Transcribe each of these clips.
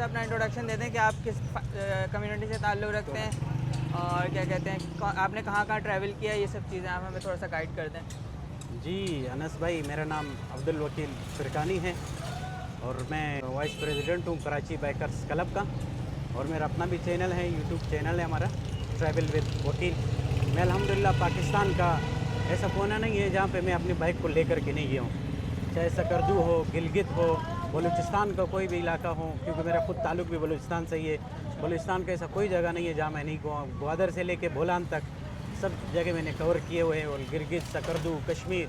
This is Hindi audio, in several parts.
अपना इंट्रोडक्शन देते हैं कि आप किस कम्युनिटी से ताल्लुक़ रखते हैं और क्या कहते हैं, आपने कहाँ कहाँ ट्रैवल किया, ये सब चीज़ें आप हमें थोड़ा सा गाइड कर दें। जी अनस भाई, मेरा नाम अब्दुल वकील फिरकानी है और मैं वाइस प्रेसिडेंट हूँ कराची बाइकर्स क्लब का। और मेरा अपना भी चैनल है, यूट्यूब चैनल है हमारा, ट्रैवल विद वकील। मैं अल्हम्दुलिल्लाह पाकिस्तान का ऐसा कोना नहीं है जहाँ पे मैं अपनी बाइक को लेकर के नहीं गया हूँ, चाहे सकरदू हो, गिलगित हो, बलूचिस्तान का कोई भी इलाका हो, क्योंकि मेरा खुद ताल्लुक़ भी बलूचिस्तान से ही है। बलूचिस्तान का ऐसा कोई जगह नहीं है जहाँ मैं नहीं गया। ग्वादर से लेके बोलान तक सब जगह मैंने कवर किए हुए हैं। और गिलगित, सकरदू, कश्मीर,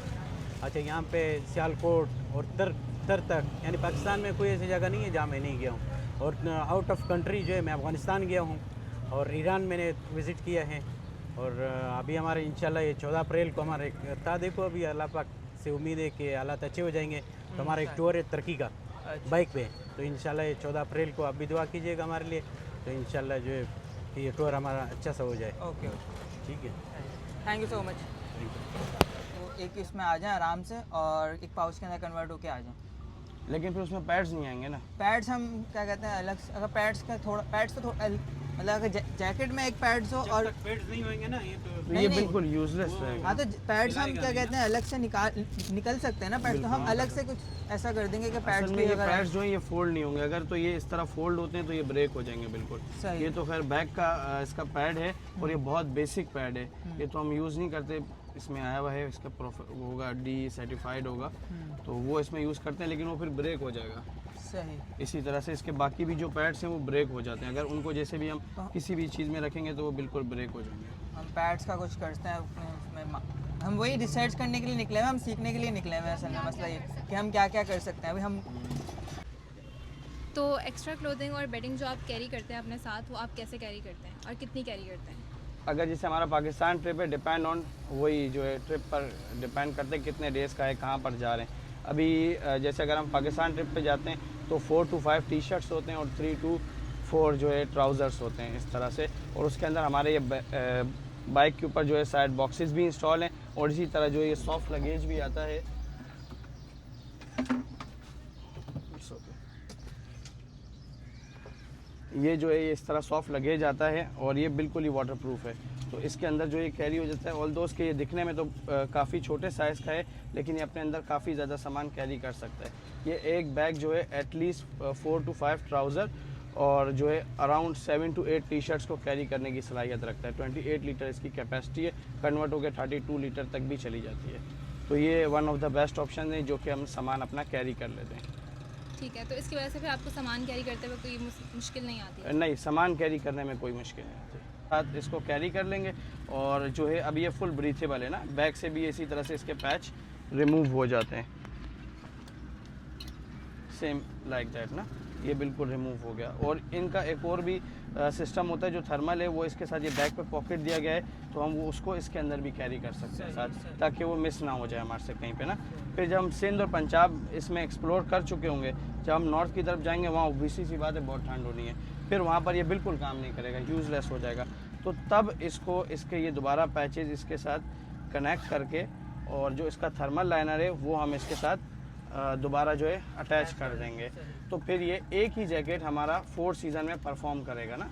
अच्छा यहाँ पे सियालकोट और तर तक, यानी पाकिस्तान में कोई ऐसी जगह नहीं है जहाँ मैं नहीं गया हूँ। और आउट ऑफ कंट्री जो है मैं अफ़गानिस्तान गया हूँ और ईरान मैंने विज़िट किया है। और अभी हमारे इंशाल्लाह ये 14 अप्रैल को हमारे देखो अभी अल्लाह पाक से उम्मीद है कि हालात अच्छे हो जाएंगे तो हमारा एक टूर है तुर्की का बाइक पे, तो इंशाल्लाह ये 14 अप्रैल को आप भी दुआ कीजिएगा हमारे लिए, तो इंशाल्लाह जो है कि ये टूर हमारा अच्छा सा हो जाए। ओके ठीक है, थैंक यू सो मच। तो एक इसमें आ जाएं आराम से और एक पाउच के अंदर कन्वर्ट होके आ जाएं। लेकिन फिर उसमें पैड्स नहीं आएंगे ना। पैड्स हम क्या कहते हैं अलग से, अगर पैड्स का थोड़ा पैड्स तो थोड़ा मतलब अगर जैकेट में एक पैड्स हो और पैड्स नहीं होंगे ना ये तो ये बिल्कुल यूजलेस रहेगा। हाँ, तो पैड्स हम क्या कहते हैं अलग से निकल सकते हैं ना पैड्स, तो हम अलग से कुछ ऐसा कर देंगे कि पैड्स असल में ये पैड्स जो है ये फोल्ड नहीं होंगे। अगर तो ये इस तरह फोल्ड होते हैं तो ये ब्रेक हो जाएंगे बिल्कुल। ये तो खैर बैक का इसका पैड है और ये बहुत बेसिक पैड है, ये तो हम यूज़ नहीं करते। इसमें आया हुआ है, इसका होगा डी सर्टिफाइड होगा तो वो इसमें यूज़ करते हैं, लेकिन वो फिर ब्रेक हो जाएगा। सही। इसी तरह से इसके बाकी भी जो पैड्स हैं वो ब्रेक हो जाते हैं, अगर उनको जैसे भी हम किसी भी चीज़ में रखेंगे तो वो बिल्कुल ब्रेक हो जाएंगे। हम पैड्स का कुछ करते हैं उसमें, हम वही रिसर्च करने के लिए निकले हुए, हम सीखने के लिए निकले हुए हैं। असल में मसला ये कि हम क्या क्या कर सकते हैं अभी हम। तो एक्स्ट्रा क्लोथिंग और बेडिंग जो आप कैरी करते हैं अपने साथ, वो आप कैसे कैरी करते हैं और कितनी कैरी करते हैं? अगर जैसे हमारा पाकिस्तान ट्रिप है, डिपेंड ऑन वही जो है ट्रिप पर डिपेंड करते हैं कितने डेज़ का है, कहाँ पर जा रहे हैं। अभी जैसे अगर हम पाकिस्तान ट्रिप पे जाते हैं तो 4 to 5 टी शर्ट्स होते हैं और 3 to 4 जो है ट्राउज़र्स होते हैं इस तरह से। और उसके अंदर हमारे ये बाइक के ऊपर जो है साइड बॉक्सेस भी इंस्टॉल हैं और इसी तरह जो ये सॉफ्ट लगेज भी आता है। ये जो है ये इस तरह सॉफ्ट लगेज आता है और ये बिल्कुल ही वाटरप्रूफ है, तो इसके अंदर जो ये कैरी हो जाता है। ऑल दोस्त के ये दिखने में तो काफ़ी छोटे साइज़ का है, लेकिन ये अपने अंदर काफ़ी ज़्यादा सामान कैरी कर सकता है। ये एक बैग जो है एटलीस्ट 4 to 5 ट्राउज़र और जो है अराउंड 7 to 8 टी शर्ट्स को कैरी करने की सलाहियत रखता है। 28 लीटर इसकी कैपेसिटी है, कन्वर्ट होकर 32 लीटर तक भी चली जाती है। तो ये one of the best option है जो कि हम सामान अपना कैरी कर लेते हैं। ठीक है, तो इसकी वजह से फिर आपको सामान कैरी करते हुए कोई मुश्किल नहीं आती है? नहीं, सामान कैरी करने में कोई मुश्किल नहीं आती। साथ इसको कैरी कर लेंगे और जो है अब ये फुल ब्रीथेबल है ना, बैग से भी इसी तरह से इसके पैच रिमूव हो जाते हैं, सेम लाइक दैट ना, ये बिल्कुल रिमूव हो गया। और इनका एक और भी सिस्टम होता है जो थर्मल है, वो इसके साथ ये बैग पे पॉकेट दिया गया है, तो हम वो उसको इसके अंदर भी कैरी कर सकते हैं साथ, ताकि वो मिस ना हो जाए हमारे से कहीं पे ना। फिर जब हम सिंध और पंजाब इसमें एक्सप्लोर कर चुके होंगे, जब हम नॉर्थ की तरफ जाएंगे वहाँ ओबीसी सी बात है बहुत ठंड होनी है, फिर वहाँ पर ये बिल्कुल काम नहीं करेगा, यूज़लेस हो जाएगा। तो तब इसको इसके ये दोबारा पैचेज इसके साथ कनेक्ट करके और जो इसका थर्मल लाइनर है वो हम इसके साथ दोबारा जो है अटैच कर देंगे, तो फिर ये एक ही जैकेट हमारा 4 सीज़न में परफॉर्म करेगा ना,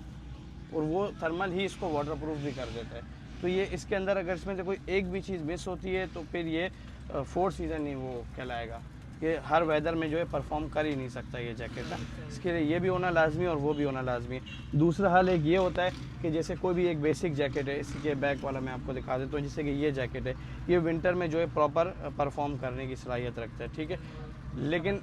और वो थर्मल ही इसको वाटरप्रूफ भी कर देता है। तो ये इसके अंदर अगर इसमें से कोई एक भी चीज़ मिस होती है तो फिर ये 4 सीज़न नहीं वो कहलाएगा, ये हर वेदर में जो है परफॉर्म कर ही नहीं सकता ये जैकेट ना। इसके लिए ये भी होना लाजमी और वो भी होना लाजमी है। दूसरा हाल एक ये होता है कि जैसे कोई भी एक बेसिक जैकेट है, इसी के बैक वाला मैं आपको दिखा देता हूँ, जैसे कि ये जैकेट है, ये विंटर में जो है प्रॉपर परफॉर्म करने की सलाहियत रखता है, ठीक है। लेकिन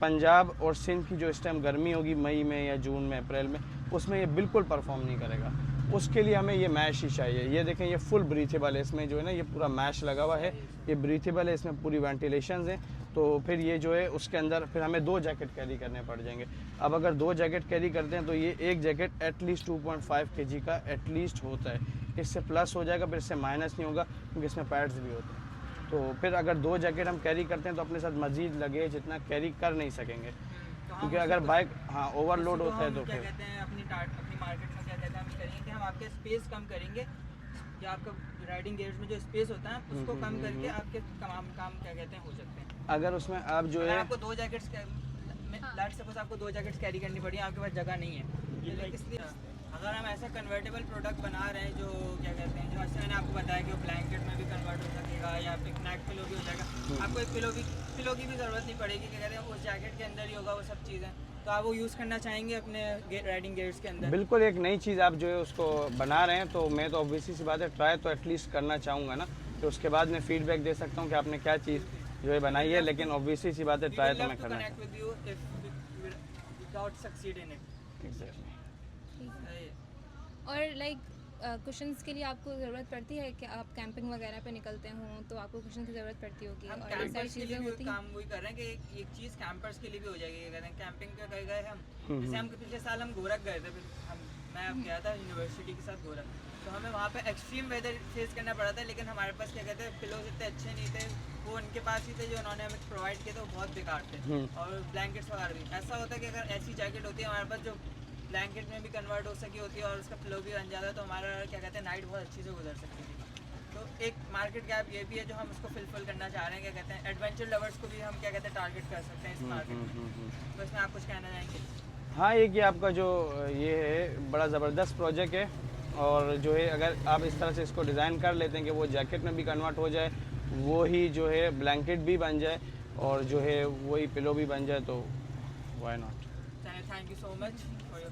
पंजाब और सिंध की जो इस टाइम गर्मी होगी मई में या जून में अप्रैल में, उसमें ये बिल्कुल परफॉर्म नहीं करेगा। उसके लिए हमें ये मैश ही चाहिए। ये देखें ये फुल ब्रीथेबल है, इसमें जो है ना ये पूरा मैश लगा हुआ है, ये ब्रीथेबल है, इसमें पूरी वेंटिलेशन है। तो फिर ये जो है उसके अंदर फिर हमें 2 जैकेट कैरी करने पड़ जाएंगे। अब अगर 2 जैकेट कैरी करते हैं तो ये एक जैकेट एटलीस्ट 2.5 kg का एटलीस्ट होता है, इससे प्लस हो जाएगा, फिर इससे माइनस नहीं होगा क्योंकि इसमें पैड्स भी होते हैं। तो फिर अगर 2 जैकेट हम कैरी करते हैं तो अपने साथ मजीद लगेज इतना कैरी कर नहीं सकेंगे, क्योंकि अगर बाइक ओवरलोड होता है तो क्या फिर कहते हैं अपनी मार्केट में क्या कहते हैं हम करेंगे कि हम आपके स्पेस कम करेंगे, या आपका राइडिंग गेयर्स में जो स्पेस होता है उसको कम करके आपके तमाम काम क्या कहते हैं हो सकते हैं। अगर उसमें आप जो है आपको 2 जैकेट्स लेट्स सपोज आपको 2 जैकेट्स कैरी करनी पड़ी, आपके पास जगह नहीं है, तो इसलिए अगर हम ऐसा कन्वर्टेबल प्रोडक्ट बना रहे हैं जो क्या कहते हैं, जो ऐसे मैंने आपको बताया कि वो ब्लैंकेट में भी कन्वर्ट हो सकेगा या फिर नेक पिलो भी हो जाएगा, आपको एक पिलो की भी ज़रूरत नहीं पड़ेगी, क्या कहते हैं उस जैकेट के अंदर ही होगा वो सब चीज़ें, तो आप वो यूज़ करना चाहेंगे अपने राइडिंग गेयर्स के अंदर? बिल्कुल, एक नई चीज़ आप जो है उसको बना रहे हैं, तो मैं तो ऑब्वियसली सी बात है ट्राई तो एटलीस्ट करना चाहूँगा ना, तो उसके बाद मैं फीडबैक दे सकता हूँ कि आपने क्या चीज़ जो है बनाई है, लेकिन ऑब्वियसली सी बात है ट्राई तो मैं करना चाहूँगा। और लाइक कुशन्स के लिए आपको ज़रूरत पड़ती है कि आप कैंपिंग वगैरह पे निकलते हों तो आपको कुशन की ज़रूरत पड़ती होगी, हम और ये सारी कैंपर्स के लिए चीज़ें भी होती हैं। काम वही कर रहे हैं कि एक चीज़ कैंपर्स के लिए भी हो जाएगी, क्या कहते हैं कैंपिंग पे गए गए हम, जैसे हम पिछले साल हम गोरख गए थे, मैं अब गया था यूनिवर्सिटी के साथ गोरख, तो हमें वहाँ पे एक्सट्रीम वेदर फेस करना पड़ा था, लेकिन हमारे पास क्या कहते हैं पिलोज इतने अच्छे नहीं थे, वो उनके पास ही थे जो उन्होंने हमें प्रोवाइड किए थे, वो बहुत बेकार थे, और ब्लैंकेट्स वगैरह भी। ऐसा होता है कि अगर ऐसी जैकेट होती है हमारे पास जो ब्लैंकेट में भी कन्वर्ट हो सकी होती है और उसका पिलो भी बन जाता है, तो हमारा क्या कहते हैं नाइट बहुत अच्छी से गुजर सकती थी। तो एक मार्केट गैप ये भी है जो हम उसको फिलफिल करना चाह रहे हैं, क्या कहते हैं एडवेंचर लवर्स को भी हम क्या कहते हैं टारगेट कर सकते हैं इस मार्केट में। तो इसमें आप कुछ कहना चाहेंगे? हाँ, एक ये आपका जो ये है बड़ा ज़बरदस्त प्रोजेक्ट है, और जो है अगर आप इस तरह से इसको डिज़ाइन कर लेते हैं कि वो जैकेट में भी कन्वर्ट हो जाए, वो ही जो है ब्लैंकेट भी बन जाए, और जो है वही पिलो भी बन जाए, तो why not. Thank you so much for your